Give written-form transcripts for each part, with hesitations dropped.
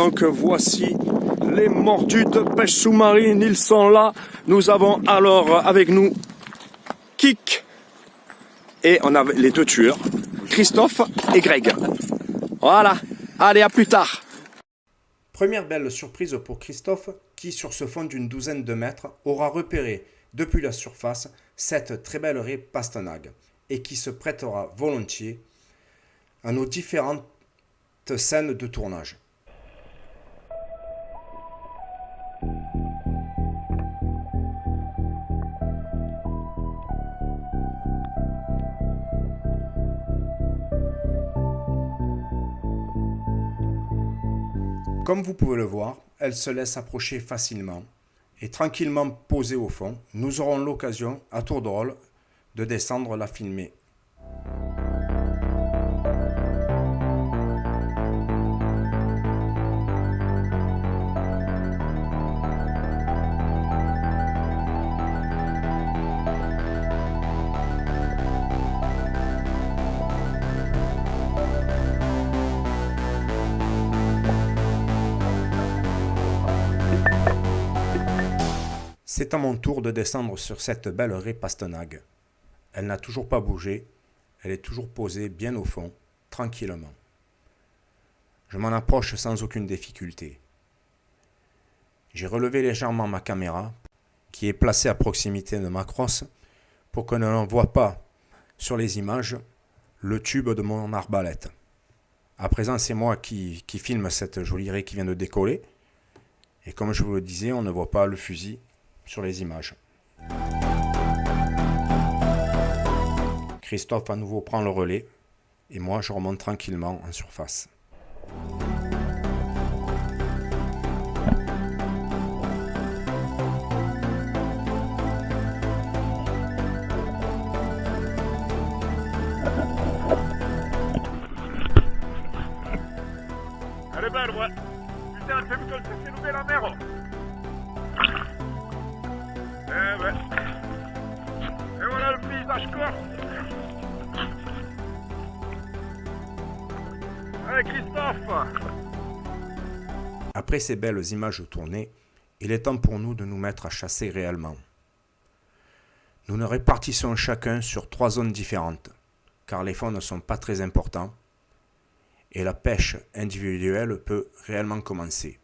donc voici les mordus de pêche sous-marine, ils sont là. Nous avons alors avec nous Kik et on a les deux tueurs, Christophe et Greg. Voilà, allez à plus tard. Première belle surprise pour Christophe qui, sur ce fond d'une douzaine de mètres, aura repéré depuis la surface cette très belle raie pastenague et qui se prêtera volontiers à nos différentes scènes de tournage. Comme vous pouvez le voir, elle se laisse approcher facilement et tranquillement posée au fond, nous aurons l'occasion, à tour de rôle, de descendre la filmer. C'est à mon tour de descendre sur cette belle raie pastenague. Elle n'a toujours pas bougé, elle est toujours posée bien au fond, tranquillement. Je m'en approche sans aucune difficulté. J'ai relevé légèrement ma caméra, qui est placée à proximité de ma crosse, pour que l'on ne voit pas sur les images le tube de mon arbalète. À présent, c'est moi qui filme cette jolie raie qui vient de décoller. Et comme je vous le disais, on ne voit pas le fusil sur les images. Christophe à nouveau prend le relais et moi je remonte tranquillement en surface. Elle est belle, ouais. Putain, t'as vu qu'elle s'est levée la mer? Eh ouais. Et voilà le paysage corse. Allez Christophe. Après ces belles images tournées, il est temps pour nous de nous mettre à chasser réellement. Nous nous répartissons chacun sur 3 zones différentes, car les fonds ne sont pas très importants, et la pêche individuelle peut réellement commencer.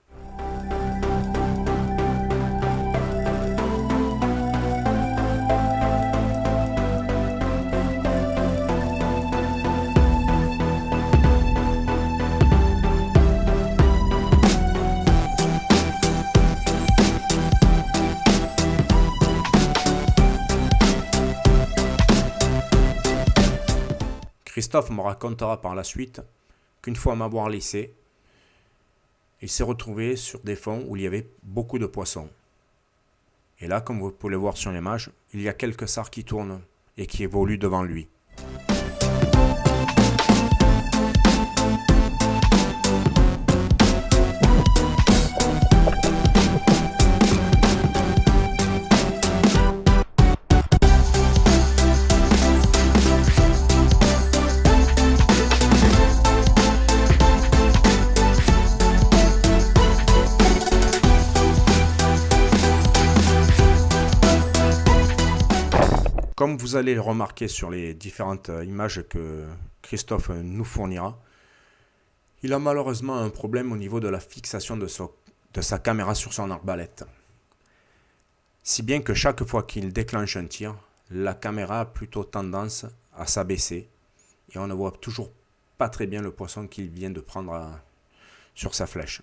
Christophe me racontera par la suite qu'une fois m'avoir laissé, il s'est retrouvé sur des fonds où il y avait beaucoup de poissons. Et là, comme vous pouvez le voir sur l'image, il y a quelques sards qui tournent et qui évoluent devant lui. Comme vous allez le remarquer sur les différentes images que Christophe nous fournira, il a malheureusement un problème au niveau de la fixation de sa caméra sur son arbalète. Si bien que chaque fois qu'il déclenche un tir, la caméra a plutôt tendance à s'abaisser et on ne voit toujours pas très bien le poisson qu'il vient de prendre sur sa flèche.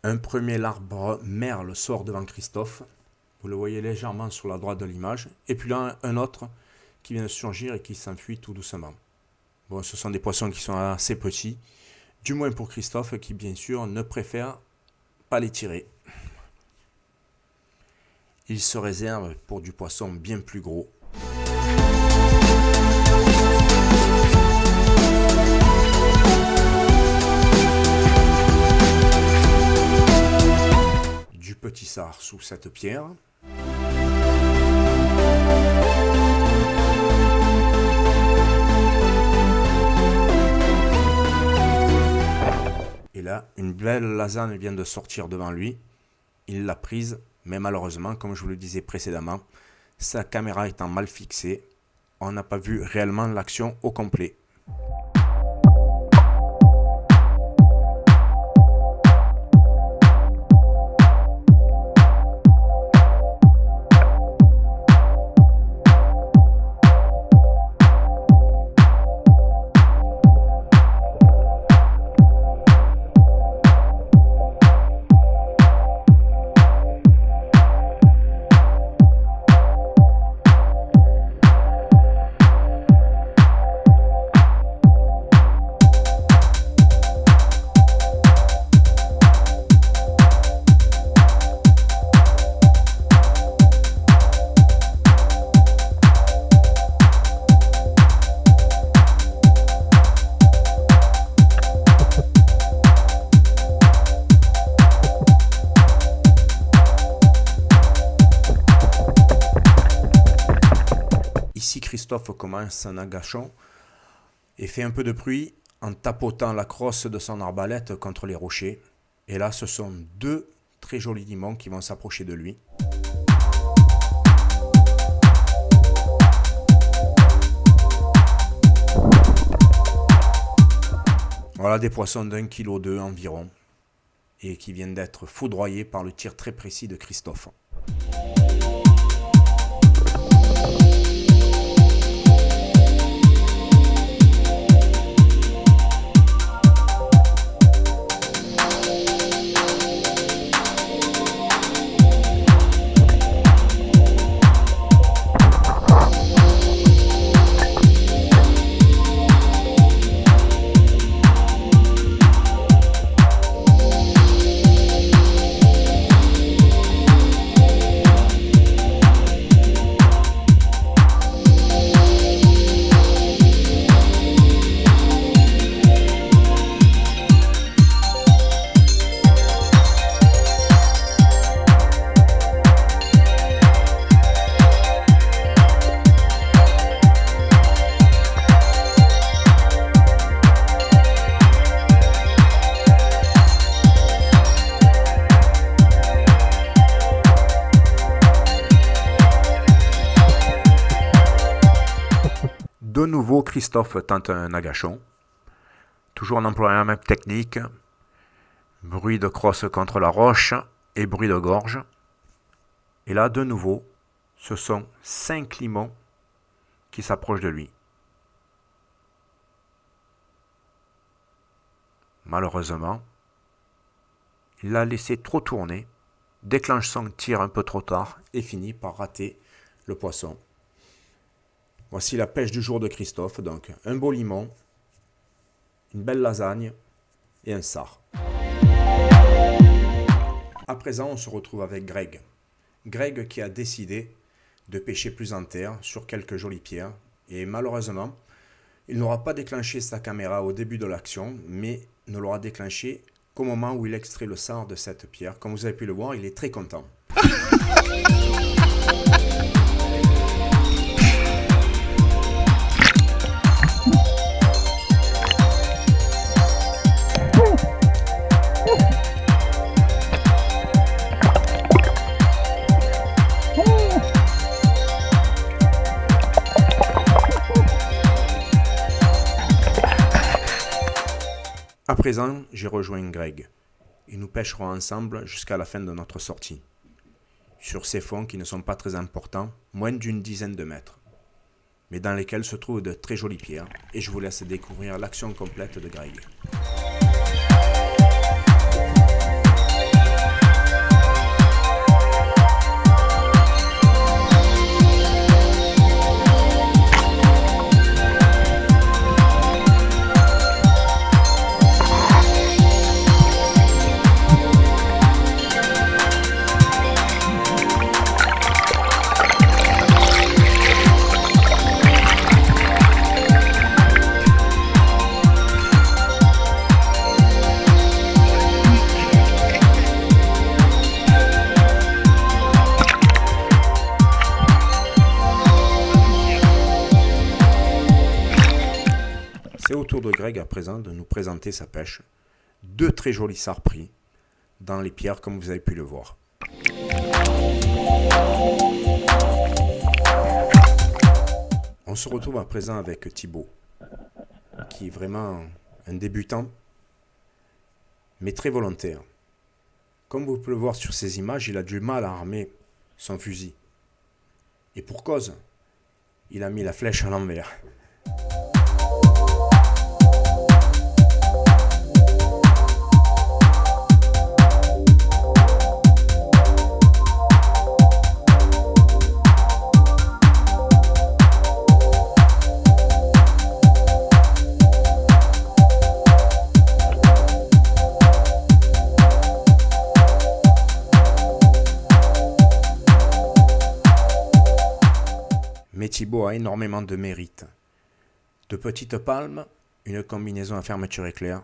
Un premier arbre merle sort devant Christophe, vous le voyez légèrement sur la droite de l'image, et puis là un autre qui vient de surgir et qui s'enfuit tout doucement. Bon, ce sont des poissons qui sont assez petits, du moins pour Christophe qui bien sûr ne préfère pas les tirer. Il se réserve pour du poisson bien plus gros. Du petit sard sous cette pierre. Et là, une belle lasagne vient de sortir devant lui. Il l'a prise, mais malheureusement, comme je vous le disais précédemment, sa caméra étant mal fixée, on n'a pas vu réellement l'action au complet. Ici, Christophe commence un agachon et fait un peu de bruit en tapotant la crosse de son arbalète contre les rochers. Et là, ce sont deux très jolis limons qui vont s'approcher de lui. Voilà des poissons d'1,2 kg environ et qui viennent d'être foudroyés par le tir très précis de Christophe. De nouveau, Christophe tente un agachon, toujours en employant la même technique, bruit de crosse contre la roche et bruit de gorge. Et là, de nouveau, ce sont 5 limons qui s'approchent de lui. Malheureusement, il l'a laissé trop tourner, déclenche son tir un peu trop tard et finit par rater le poisson. Voici la pêche du jour de Christophe, donc un beau limon, une belle lasagne et un sard. À présent, on se retrouve avec Greg. Greg qui a décidé de pêcher plus en terre sur quelques jolies pierres. Et malheureusement, il n'aura pas déclenché sa caméra au début de l'action, mais ne l'aura déclenché qu'au moment où il extrait le sard de cette pierre. Comme vous avez pu le voir, il est très content. À présent, j'ai rejoint Greg et nous pêcherons ensemble jusqu'à la fin de notre sortie. Sur ces fonds qui ne sont pas très importants, moins d'une dizaine de mètres, mais dans lesquels se trouvent de très jolies pierres, et je vous laisse découvrir l'action complète de Greg. de Greg à présent de nous présenter sa pêche. 2 très jolis sards pris dans les pierres comme vous avez pu le voir. On se retrouve à présent avec Thibaut, qui est vraiment un débutant, mais très volontaire. Comme vous pouvez le voir sur ces images, il a du mal à armer son fusil. Et pour cause, il a mis la flèche à l'envers. Mais Thibaut a énormément de mérite. De petites palmes, une combinaison à fermeture éclair.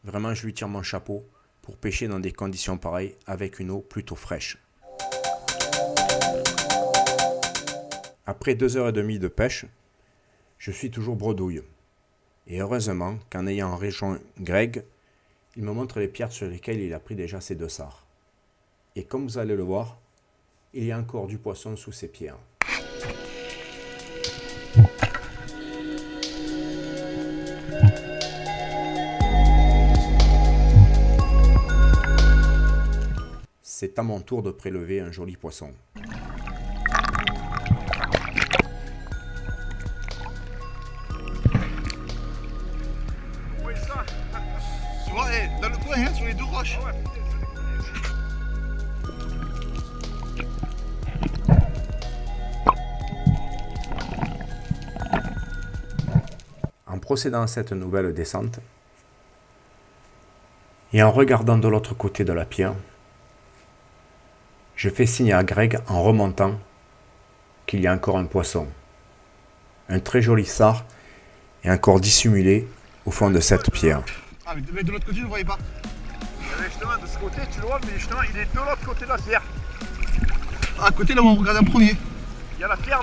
Vraiment, je lui tire mon chapeau pour pêcher dans des conditions pareilles avec une eau plutôt fraîche. Après 2h30 de pêche, je suis toujours bredouille. Et heureusement qu'en ayant rejoint Greg, il me montre les pierres sur lesquelles il a pris déjà ses 2 sards. Et comme vous allez le voir, il y a encore du poisson sous ces pierres. C'est à mon tour de prélever un joli poisson. Où est ça? Tu vois, dans le coin, hein, sur les 2 roches. Ah ouais. En procédant à cette nouvelle descente, et en regardant de l'autre côté de la pierre, je fais signe à Greg en remontant qu'il y a encore un poisson. Un très joli sard est encore dissimulé au fond de cette pierre. Ah, mais de l'autre côté, je ne le voyais pas. Mais justement, de ce côté, tu le vois, mais justement, il est de l'autre côté de la pierre. Ah, à côté, là où on regardait en premier. Il y a la pierre,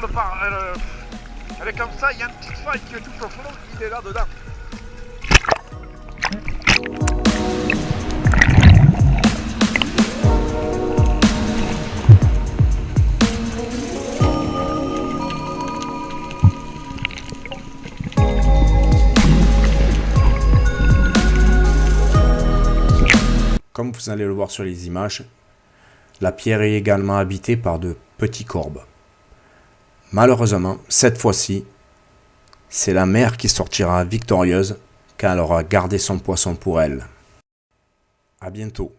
elle est comme ça, il y a une petite faille qui est tout au fond, il est là dedans. Comme vous allez le voir sur les images, la pierre est également habitée par de petits corbes. Malheureusement, cette fois-ci, c'est la mère qui sortira victorieuse car elle aura gardé son poisson pour elle. À bientôt.